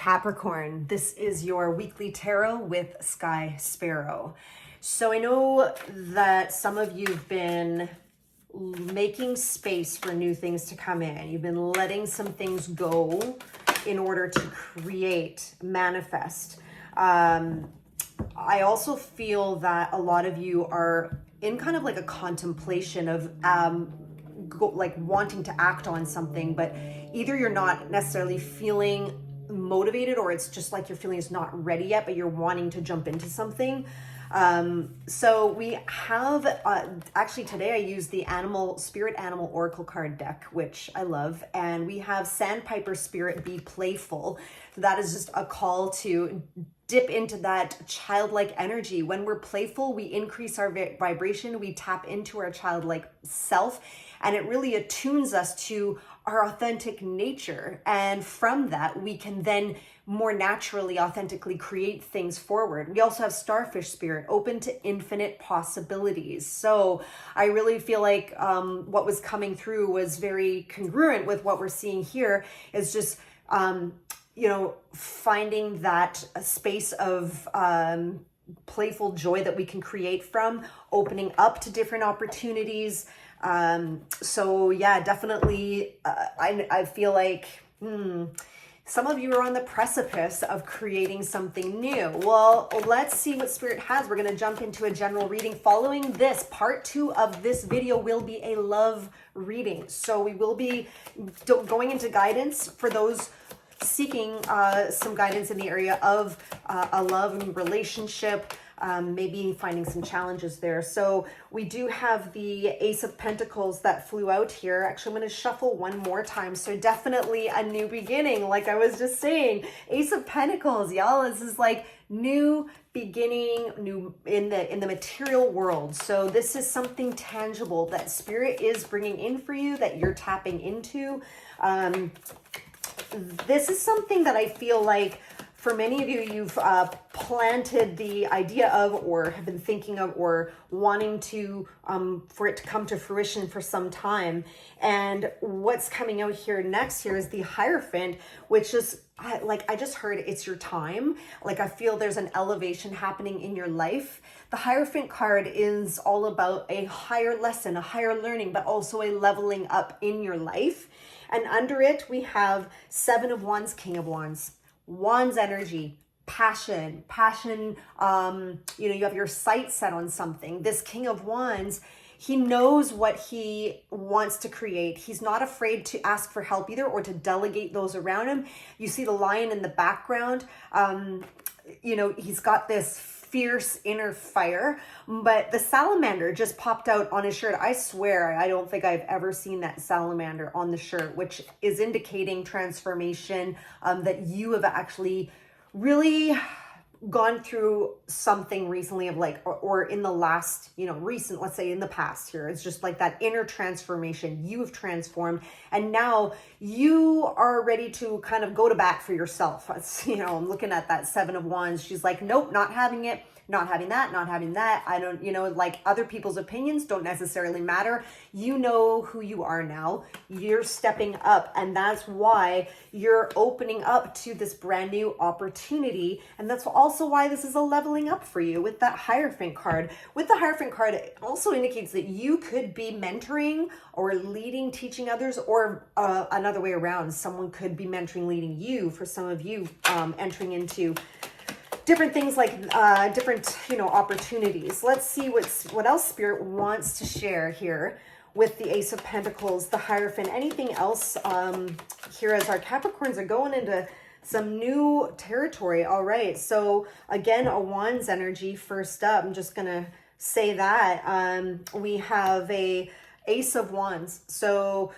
Capricorn, this is your weekly tarot with Sky Sparrow. So I know that some of you've been making space for new things to come in. You've been letting some things go in order to create, manifest. I also feel that a lot of you are in kind of like a contemplation of like wanting to act on something, but either you're not necessarily feeling motivated, or it's just like your feeling is not ready yet, but you're wanting to jump into something. So we have actually today I used the Spirit Animal Oracle card deck, which I love, and we have Sandpiper Spirit Be Playful. So that is just a call to dip into that childlike energy. When we're playful, we increase our vibration, we tap into our childlike self, and it really attunes us to our authentic nature. And from that, we can then more naturally, authentically create things forward. We also have Starfish Spirit, open to infinite possibilities. So I really feel like what was coming through was very congruent with what we're seeing here, is just, finding that space of playful joy that we can create from, opening up to different opportunities. So yeah, definitely, I feel like, some of you are on the precipice of creating something new. Well, let's see what Spirit has. We're going to jump into a general reading. Following this, part 2 of this video will be a love reading. So we will be going into guidance for those seeking some guidance in the area of a love and relationship, maybe finding some challenges there. So we do have the Ace of Pentacles that flew out here. Actually, I'm going to shuffle one more time. So definitely a new beginning, like I was just saying. Ace of Pentacles, y'all. This is like new beginning, new in the material world. So this is something tangible that Spirit is bringing in for you, that you're tapping into. This is something that I feel like for many of you, you've planted the idea of, or have been thinking of, or wanting to, for it to come to fruition for some time. And what's coming out here next here is the Hierophant, which is I just heard it's your time. Like I feel there's an elevation happening in your life. The Hierophant card is all about a higher lesson, a higher learning, but also a leveling up in your life. And under it, we have Seven of Wands, King of Wands. Wands energy, passion, you have your sight set on something. This King of Wands, he knows what he wants to create. He's not afraid to ask for help either, or to delegate those around him. You see the lion in the background. He's got this fierce inner fire, but the salamander just popped out on his shirt. I swear, I don't think I've ever seen that salamander on the shirt, which is indicating transformation, that you have actually really gone through something recently of like, or in the last, recent, let's say in the past here. It's just like that inner transformation. You have transformed, and now you are ready to kind of go to bat for yourself. It's, I'm looking at that Seven of Wands. She's like, nope, not having it. Not having that, not having that. I don't, like other people's opinions don't necessarily matter. You know who you are now. You're stepping up, and that's why you're opening up to this brand new opportunity. And that's also why this is a leveling up for you with that Hierophant card. With the Hierophant card, it also indicates that you could be mentoring or leading, teaching others, or another way around. Someone could be mentoring, leading you. For some of you, entering into different things like different opportunities. Let's see what else Spirit wants to share here with the Ace of Pentacles, the Hierophant. Anything else here as our Capricorns are going into some new territory. All right, so again, a Wands energy first up. I'm just gonna say that we have a Ace of Wands. So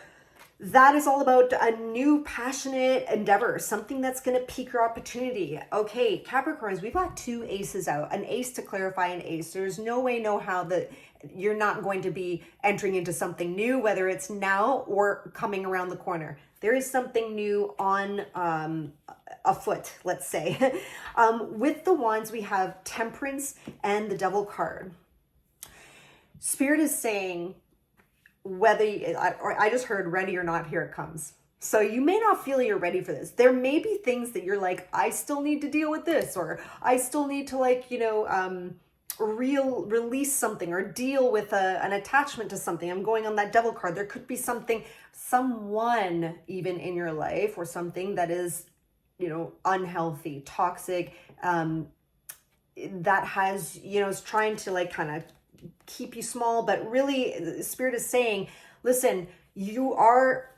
that is all about a new passionate endeavor, something that's going to pique your opportunity. Okay, Capricorns, we've got 2 aces out, an ace to clarify an ace. There's no way, no how that you're not going to be entering into something new, whether it's now or coming around the corner. There is something new on afoot, let's say. With the Wands, we have Temperance and the Devil card. Spirit is saying, I just heard ready or not, here it comes. So you may not feel you're ready for this. There may be things that you're like, I still need to deal with this, or I still need to like, release something or deal with an attachment to something. I'm going on that devil card. There could be someone even in your life or something that is, unhealthy, toxic, that has, is trying to like kind of keep you small, but really the Spirit is saying, listen, you are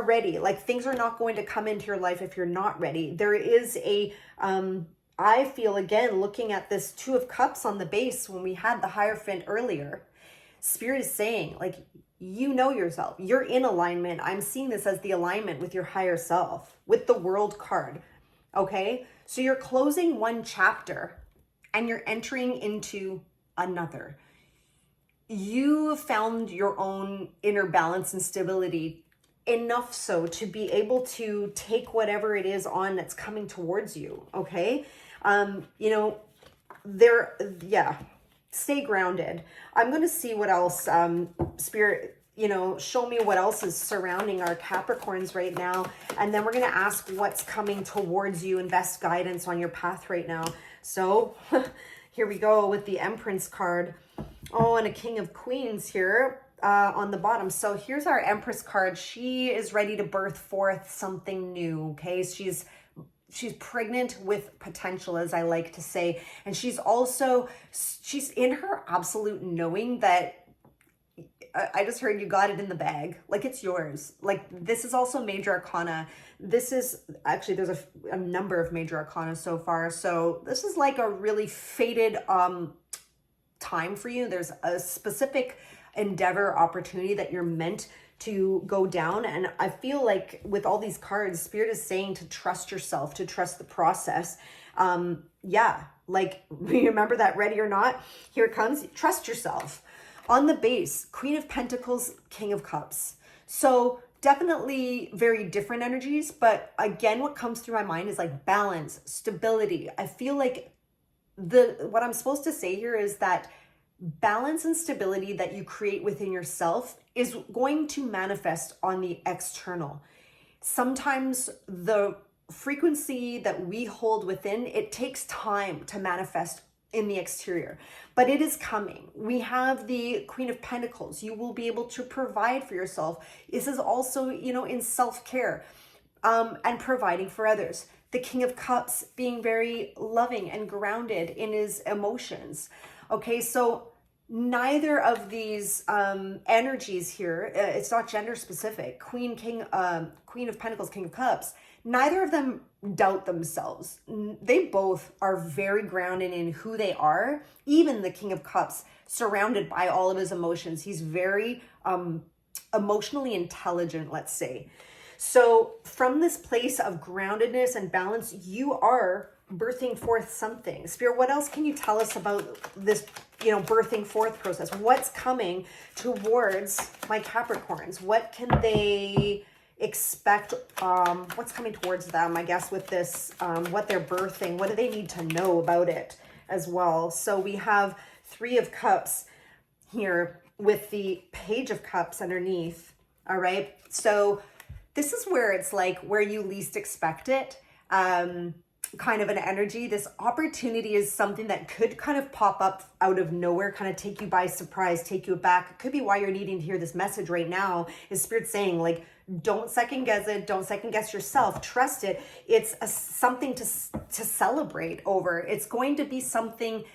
ready. Like, things are not going to come into your life if you're not ready. There is I feel, again, looking at this Two of Cups on the base when we had the Hierophant earlier, Spirit is saying, like, you know yourself. You're in alignment. I'm seeing this as the alignment with your higher self, with the World card. Okay? So you're closing one chapter and you're entering into another. You found your own inner balance and stability enough so to be able to take whatever it is on that's coming towards you. Okay? Stay grounded. I'm going to see what else, Spirit, show me what else is surrounding our Capricorns right now. And then we're going to ask what's coming towards you and best guidance on your path right now. So here we go with the Empress card. Oh, and a King of Queens here on the bottom. So here's our Empress card. She is ready to birth forth something new. Okay. She's pregnant with potential, as I like to say. And she's in her absolute knowing that I just heard you got it in the bag. Like, it's yours. Like, this is also Major Arcana. This is actually, there's a number of Major Arcana so far. So this is like a really fated time for you. There's a specific endeavor, opportunity that you're meant to go down. And I feel like with all these cards, Spirit is saying to trust yourself, to trust the process. Like, remember that Ready or Not? Here it comes. Trust yourself. On the base, Queen of Pentacles, King of Cups. So definitely very different energies. But again, what comes through my mind is like balance, stability. I feel like what I'm supposed to say here is that balance and stability that you create within yourself is going to manifest on the external. Sometimes the frequency that we hold within, it takes time to manifest in the exterior, but it is coming. We have the Queen of Pentacles. You will be able to provide for yourself. This is also, in self-care and providing for others. The King of Cups being very loving and grounded in his emotions. Okay, so neither of these energies here, it's not gender specific. Queen of Pentacles, King of Cups, neither of them doubt themselves. They both are very grounded in who they are. Even the King of Cups, surrounded by all of his emotions. He's very emotionally intelligent, let's say. So from this place of groundedness and balance, you are birthing forth something. Spirit, what else can you tell us about this, birthing forth process? What's coming towards my Capricorns? What can they expect? What's coming towards them, I guess, with this, what they're birthing? What do they need to know about it as well? So we have Three of Cups here with the Page of Cups underneath. All right. So this is where it's like where you least expect it. Kind of an energy. This opportunity is something that could kind of pop up out of nowhere, kind of take you by surprise, take you aback. It could be why you're needing to hear this message right now, is Spirit saying, like, don't second guess it. Don't second guess yourself. Trust it. It's something to celebrate over. It's going to be something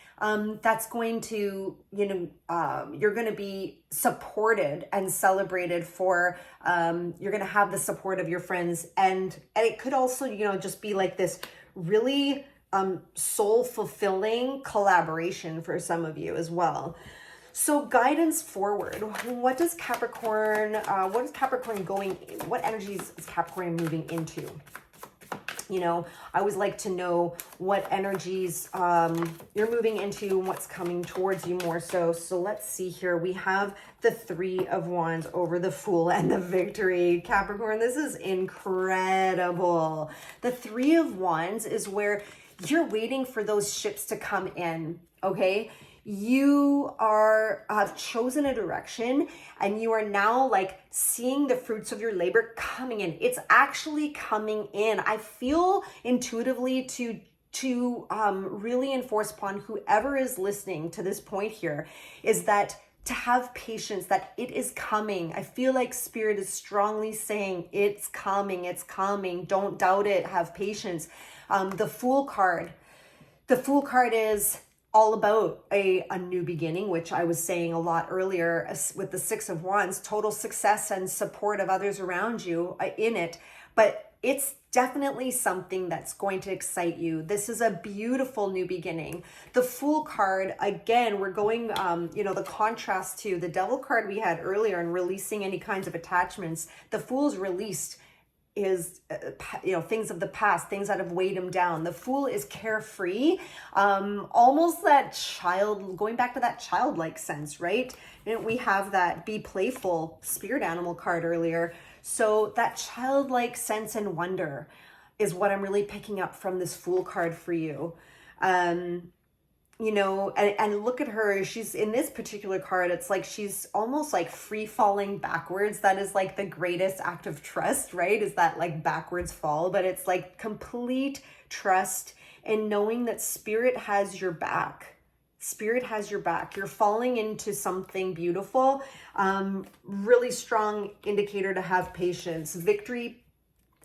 that's going to, you're going to be supported and celebrated for. You're going to have the support of your friends. And it could also, just be like this really soul fulfilling collaboration for some of you as well. So guidance forward. What is Capricorn going, what energies is Capricorn moving into? I always like to know what energies you're moving into and what's coming towards you more so. So let's see here. We have the Three of Wands over the Fool and the Victory. Capricorn, this is incredible. The Three of Wands is where you're waiting for those ships to come in, okay? you have chosen a direction, and you are now like seeing the fruits of your labor coming in. It's actually coming in. I feel intuitively to really enforce upon whoever is listening to this point here is that to have patience, that it is coming. I feel like Spirit is strongly saying it's coming, it's coming. Don't doubt it, have patience. The Fool card. The Fool card is all about a new beginning, which I was saying a lot earlier with the Six of Wands, total success and support of others around you in it. But it's definitely something that's going to excite you. This is a beautiful new beginning. The Fool card, again, we're going, the contrast to the Devil card we had earlier and releasing any kinds of attachments. The Fool's released is things of the past, things that have weighed him down. The Fool is carefree, almost that going back to that childlike sense, right? And we have that be playful spirit animal card earlier. So that childlike sense and wonder is what I'm really picking up from this Fool card for you. And look at her, she's in this particular card, it's like she's almost like free falling backwards. That is like the greatest act of trust, right? Is that like backwards fall, but it's like complete trust and knowing that Spirit has your back. Spirit has your back. You're falling into something beautiful. Really strong indicator to have patience. Victory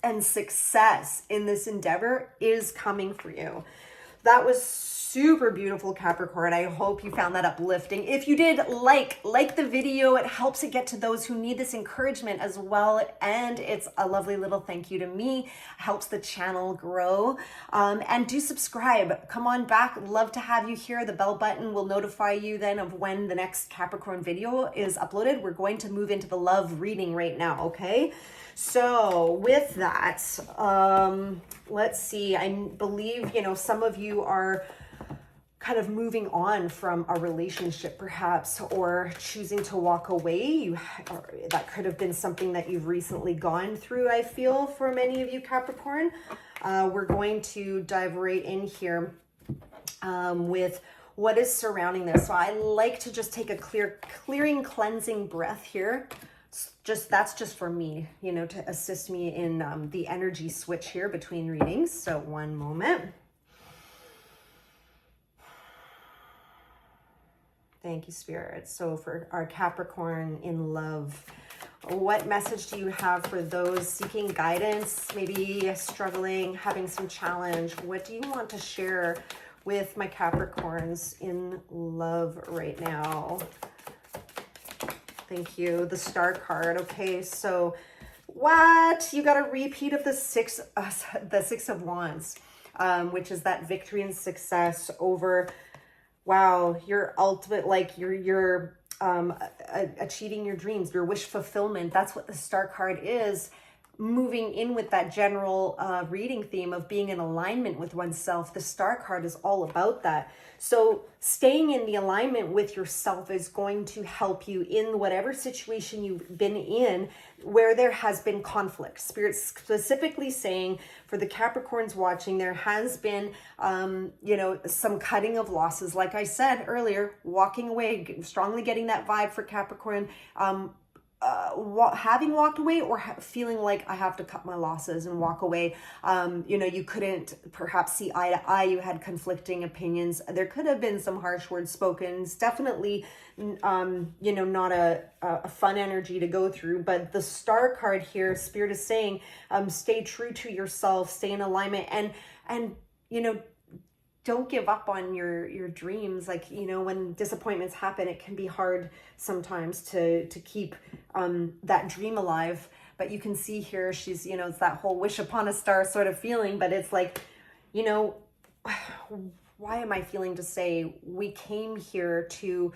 and success in this endeavor is coming for you. That was super beautiful, Capricorn. I hope you found that uplifting. If you did, like the video. It helps it get to those who need this encouragement as well. And it's a lovely little thank you to me. Helps the channel grow. And do subscribe. Come on back. Love to have you here. The bell button will notify you then of when the next Capricorn video is uploaded. We're going to move into the love reading right now, okay? So with that, let's see. I believe, some of you are kind of moving on from a relationship perhaps, or choosing to walk away. That could have been something that you've recently gone through, I feel, for many of you, Capricorn. We're going to dive right in here with what is surrounding this. So I like to just take a clearing, cleansing breath here. That's just for me, to assist me in the energy switch here between readings. So one moment. Thank you, Spirit. So for our Capricorn in love, what message do you have for those seeking guidance, maybe struggling, having some challenge? What do you want to share with my Capricorns in love right now? Thank you. The Star card. Okay, so what? You got a repeat of the Six of Wands, which is that victory and success over, wow, your ultimate, like you're achieving your dreams, your wish fulfillment. That's what the Star card is. Moving in with that general reading theme of being in alignment with oneself, the Star card is all about that. So staying in the alignment with yourself is going to help you in whatever situation you've been in where there has been conflict. Spirit specifically saying for the Capricorns watching, there has been, some cutting of losses. Like I said earlier, walking away, strongly getting that vibe for Capricorn, having walked away or feeling like I have to cut my losses and walk away. You couldn't perhaps see eye to eye. You had conflicting opinions. There could have been some harsh words spoken. It's definitely, not a fun energy to go through. But the Star card here, Spirit is saying, stay true to yourself, stay in alignment, and don't give up on your dreams. Like, when disappointments happen, it can be hard sometimes to keep that dream alive. But you can see here, she's, it's that whole wish upon a star sort of feeling, but it's like, why am I feeling to say we came here to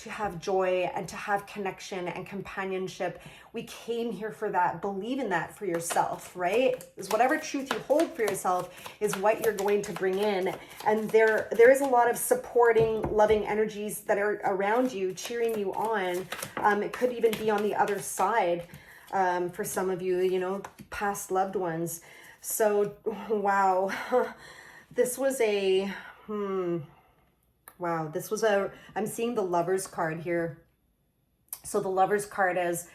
have joy and to have connection and companionship. We came here for that. Believe in that for yourself, right? Is whatever truth you hold for yourself is what you're going to bring in. And there is a lot of supporting, loving energies that are around you, cheering you on. It could even be on the other side for some of you, past loved ones. So, wow. This was Wow, I'm seeing the Lover's card here. So the Lover's card as,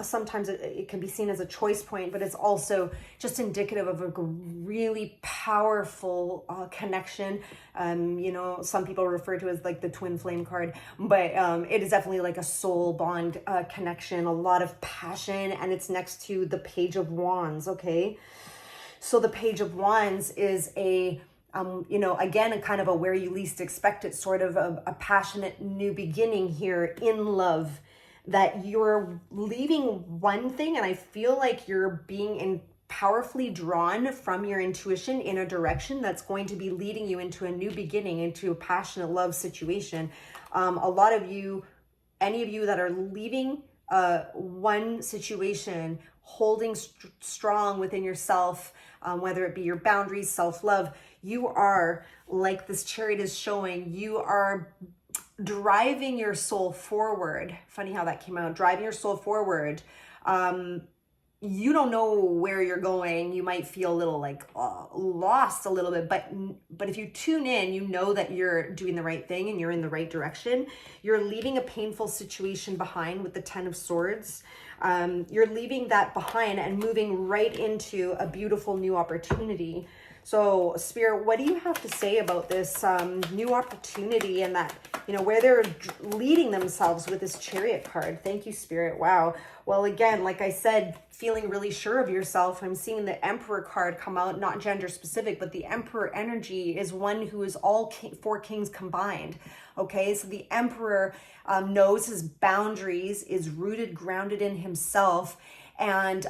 sometimes it can be seen as a choice point, but it's also just indicative of a really powerful connection. Some people refer to it as like the twin flame card, but it is definitely like a soul bond connection, a lot of passion, and it's next to the Page of Wands, okay? So the Page of Wands is again, a kind of a where you least expect it, sort of a passionate new beginning here in love, that you're leaving one thing, and I feel like you're being powerfully drawn from your intuition in a direction that's going to be leading you into a new beginning, into a passionate love situation. A lot of you, any of you that are leaving one situation, holding strong within yourself, whether it be your boundaries, self-love, you are, like this Chariot is showing, you are driving your soul forward. Funny how that came out. Driving your soul forward. You don't know where you're going. You might feel a little like lost a little bit, but if you tune in, you know that you're doing the right thing and you're in the right direction. You're leaving a painful situation behind with the Ten of Swords. You're leaving that behind and moving right into a beautiful new opportunity. So Spirit, what do you have to say about this new opportunity and that, where they're leading themselves with this Chariot card? Thank you, Spirit. Wow. Well, again, like I said, feeling really sure of yourself. I'm seeing the Emperor card come out, not gender specific, but the Emperor energy is one who is all four kings combined. Okay, so the Emperor knows his boundaries, is rooted, grounded in himself, and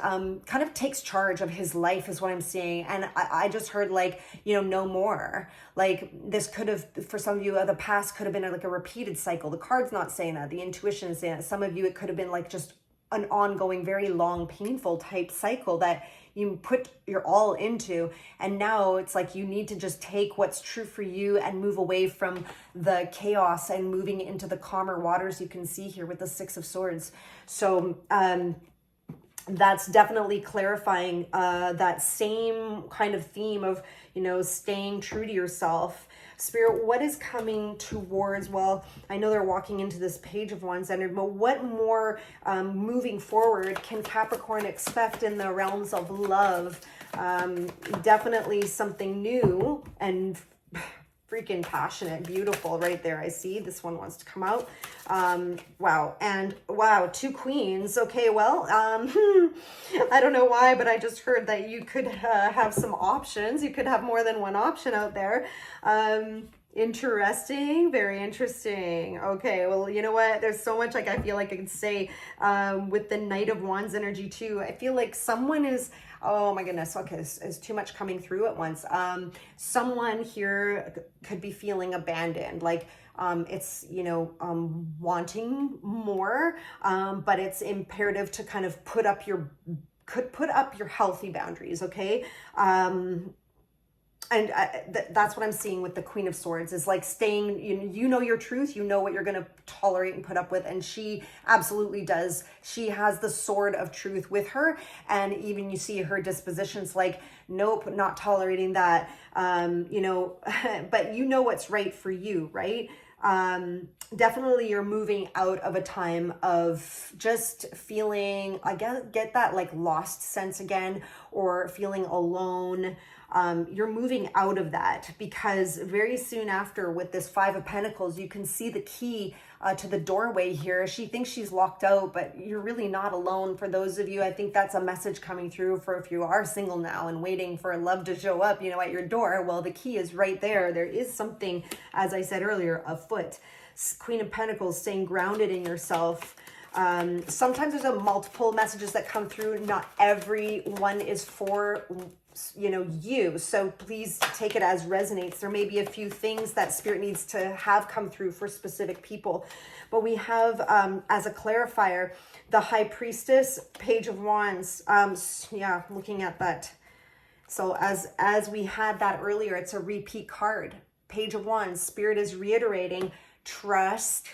kind of takes charge of his life is what I'm seeing. And I just heard no more. Like this could have, for some of you, the past could have been like a repeated cycle. The card's not saying that. The intuition is saying that. Some of you, it could have been like just an ongoing, very long, painful type cycle that you put your all into. And now it's like you need to just take what's true for you and move away from the chaos and moving into the calmer waters you can see here with the Six of Swords. So, that's definitely clarifying that same kind of theme of, staying true to yourself. Spirit, what is coming towards, well, I know they're walking into this Page of Wands energy, but what more moving forward can Capricorn expect in the realms of love? Definitely something new and freaking passionate, beautiful right there. I see this one wants to come out. Wow. And wow, two queens. Okay, well, I don't know why, but I just heard that you could have some options. You could have more than one option out there. Interesting, very interesting. Okay, well, you know what? There's so much I feel like I could say with the Knight of Wands energy too. I feel like someone is, oh my goodness, okay, there's too much coming through at once. Someone here could be feeling abandoned, like it's, wanting more, but it's imperative to kind of put up your healthy boundaries, okay? And that's what I'm seeing with the Queen of Swords is like staying, you know your truth, you know what you're going to tolerate and put up with. And she absolutely does. She has the sword of truth with her. And even you see her dispositions like, nope, not tolerating that, but you know what's right for you, right? Definitely you're moving out of a time of just feeling, I guess, get that like lost sense again, or feeling alone. You're moving out of that because very soon after with this Five of Pentacles, you can see the key to the doorway here. She thinks she's locked out, but you're really not alone. For those of you, I think that's a message coming through for if you are single now and waiting for love to show up, at your door. Well, the key is right there. There is something, as I said earlier, afoot. Queen of Pentacles, staying grounded in yourself. Sometimes there's multiple messages that come through. Not every one is for you, so please take it as resonates. There may be a few things that Spirit needs to have come through for specific people, but we have as a clarifier the High Priestess, Page of Wands. Looking at that, so as we had that earlier, it's a repeat card. Page of Wands, Spirit is reiterating trust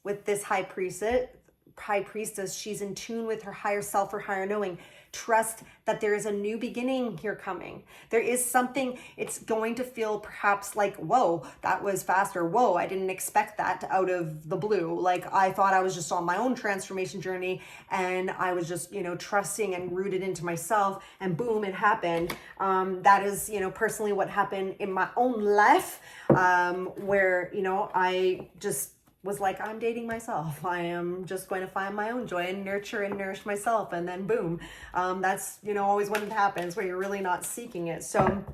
with this High Priestess. She's in tune with her higher self or higher knowing. Trust that there is a new beginning here coming. There is something, it's going to feel perhaps like, whoa, that was fast, or whoa, I didn't expect that out of the blue. Like I thought I was just on my own transformation journey and I was just, trusting and rooted into myself, and boom, it happened. That is, personally what happened in my own life, where, I just was like, I'm dating myself. I am just going to find my own joy and nurture and nourish myself. And then boom, that's, always when it happens, where you're really not seeking it. So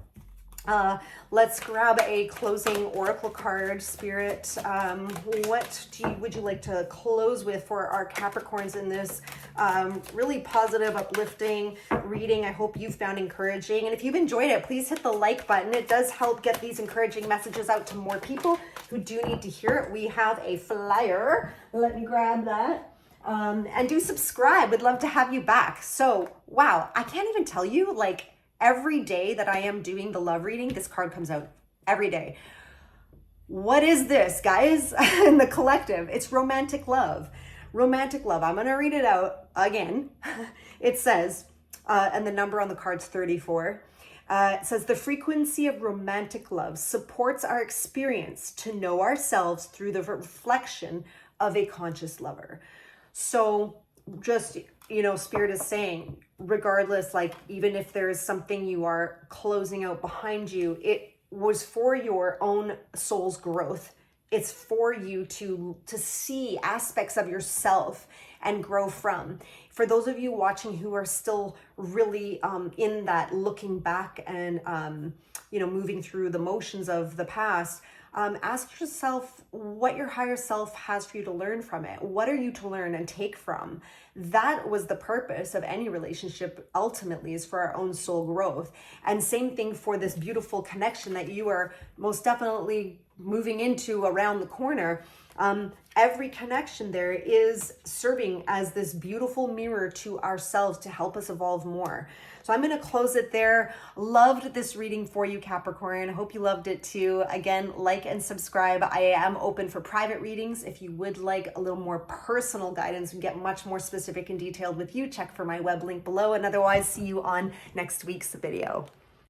let's grab a closing oracle card. Spirit, what would you like to close with for our Capricorns in this really positive, uplifting reading? I hope you found encouraging. And if you've enjoyed it, please hit the like button. It does help get these encouraging messages out to more people who do need to hear it. We have a flyer. Let me grab that. And do subscribe. Would love to have you back. So, wow, I can't even tell you, like, every day that I am doing the love reading, this card comes out every day. What is this, guys? In the collective, it's romantic love. Romantic love. I'm going to read it out again. It says, and the number on the card's 34. It says, the frequency of romantic love supports our experience to know ourselves through the reflection of a conscious lover. So just, Spirit is saying, regardless, like even if there is something you are closing out behind you, it was for your own soul's growth. It's for you to see aspects of yourself and grow from. For those of you watching who are still really in that looking back and moving through the motions of the past, ask yourself what your higher self has for you to learn from it. What are you to learn and take from? That was the purpose of any relationship, ultimately, is for our own soul growth. And same thing for this beautiful connection that you are most definitely moving into around the corner. Every connection there is serving as this beautiful mirror to ourselves to help us evolve more. So I'm going to close it there. Loved this reading for you, Capricorn. Hope you loved it too. Again, like and subscribe. I am open for private readings. If you would like a little more personal guidance and get much more specific and detailed with you, check for my web link below. And otherwise, see you on next week's video.